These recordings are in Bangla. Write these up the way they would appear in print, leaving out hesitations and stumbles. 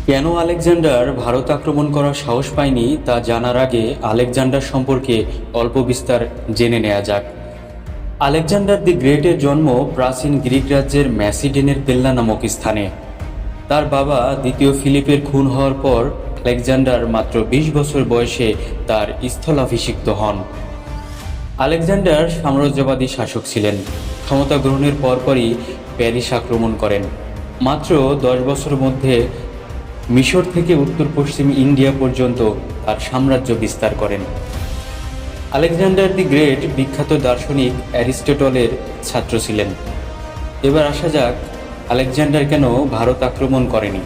কেন আলেকজান্ডার ভারত আক্রমণ করার সাহস পায়নি তা জানার আগে আলেকজান্ডার সম্পর্কে অল্প বিস্তার জেনে নেওয়া যাক। আলেকজান্ডার দি গ্রেটের জন্ম প্রাচীন গ্রিক রাজ্যের ম্যাসিডেনের পেল্লা নামক স্থানে। তার বাবা দ্বিতীয় ফিলিপের খুন হওয়ার পর আলেকজান্ডার মাত্র ২০ বছর বয়সে তার স্থলাভিষিক্ত হন। আলেকজান্ডার সাম্রাজ্যবাদী শাসক ছিলেন। ক্ষমতা গ্রহণের পরপরই প্যারিস আক্রমণ করেন। মাত্র ১০ বছরের মধ্যে মিশর থেকে উত্তর পশ্চিম ইন্ডিয়া পর্যন্ত তার সাম্রাজ্য বিস্তার করেন। আলেকজান্ডার দি গ্রেট বিখ্যাত দার্শনিক অ্যারিস্টটলের ছাত্র ছিলেন। এবার আসা যাক, আলেকজান্ডার কেন ভারত আক্রমণ করেনি,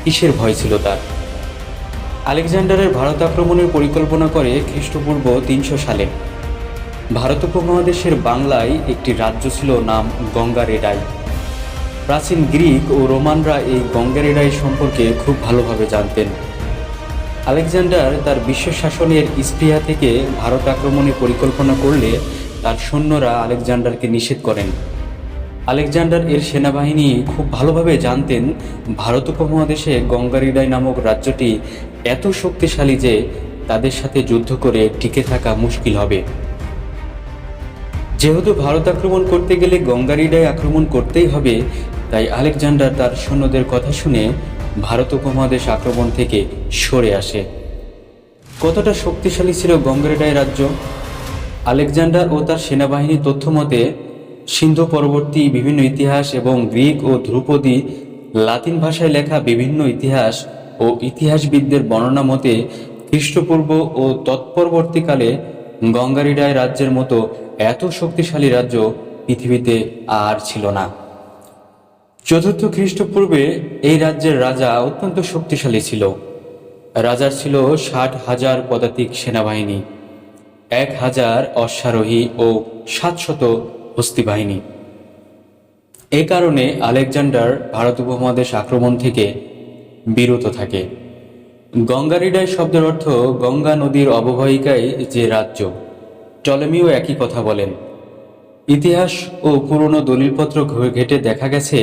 কিসের ভয় ছিল তার। আলেকজান্ডারের ভারত আক্রমণের পরিকল্পনা করে খ্রিস্টপূর্ব ৩০০ সালে। ভারত উপমহাদেশের বাংলায় একটি রাজ্য ছিল, নাম গঙ্গা রেডাই। প্রাচীন গ্রিক ও রোমানরা এই গঙ্গা রেডাই সম্পর্কে খুব ভালোভাবে জানতেন। আলেকজান্ডার তার বিশ্ব শাসনের স্পৃহা থেকে ভারত আক্রমণের পরিকল্পনা করলে তার সৈন্যরা আলেকজান্ডারকে নিষেধ করেন। আলেকজান্ডার এর সেনাবাহিনী খুব ভালোভাবে জানতেন ভারত উপমহাদেশে গঙ্গা রেডাই নামক রাজ্যটি এত শক্তিশালী যে তাদের সাথে যুদ্ধ করে টিকে থাকা মুশকিল হবে। যেহেতু ভারত আক্রমণ করতে গেলে গঙ্গা রেডাই আক্রমণ করতেই হবে, তাই আলেকজান্ডার তার সৈন্যদের কথা শুনে ভারত উপমহাদেশ আক্রমণ থেকে সরে আসে। কতটা শক্তিশালী ছিল গঙ্গা রেডাই রাজ্য? আলেকজান্ডার ও তার সেনাবাহিনীর তথ্য মতে সিন্ধু পরবর্তী বিভিন্ন ইতিহাস এবং গ্রিক ও ধ্রুপদী লাতিন ভাষায় লেখা বিভিন্ন ইতিহাস ও ইতিহাসবিদদের বর্ণনা মতে খ্রিস্টপূর্ব ও তৎপরবর্তীকালে গঙ্গা রেডাই রাজ্যের মতো এত শক্তিশালী রাজ্য পৃথিবীতে আর ছিল না। চতুর্থ খ্রিস্টপূর্বে এই রাজ্যের রাজা অত্যন্ত শক্তিশালী ছিল। রাজার ছিল ৬০,০০০ পদাতিক সেনাবাহিনী, ১,০০০ অশ্বারোহী ও ৭০০ হস্তী বাহিনী। এ কারণে আলেকজান্ডার ভারত উপমহাদেশ আক্রমণ থেকে বিরত থাকে। গঙ্গা রেডাই শব্দের অর্থ গঙ্গা নদীর অববাহিকায় যে রাজ্য। টলেমিও একই কথা বলেন। ইতিহাস ও পুরনো দলিলপত্র ঘেঁটে দেখা গেছে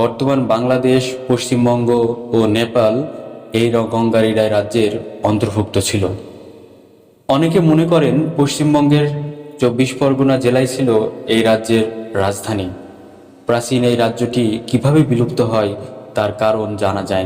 বর্তমান বাংলাদেশ, পশ্চিমবঙ্গ ও নেপাল এই গঙ্গা রেডাই রাজ্যের অন্তর্ভুক্ত ছিল। অনেকে মনে করেন পশ্চিমবঙ্গের ২৪ পরগনা জেলায় ছিল এই রাজ্যের রাজধানী। প্রাচীন এই রাজ্যটি কিভাবে বিলুপ্ত হয় তার কারণ জানা যায়নি।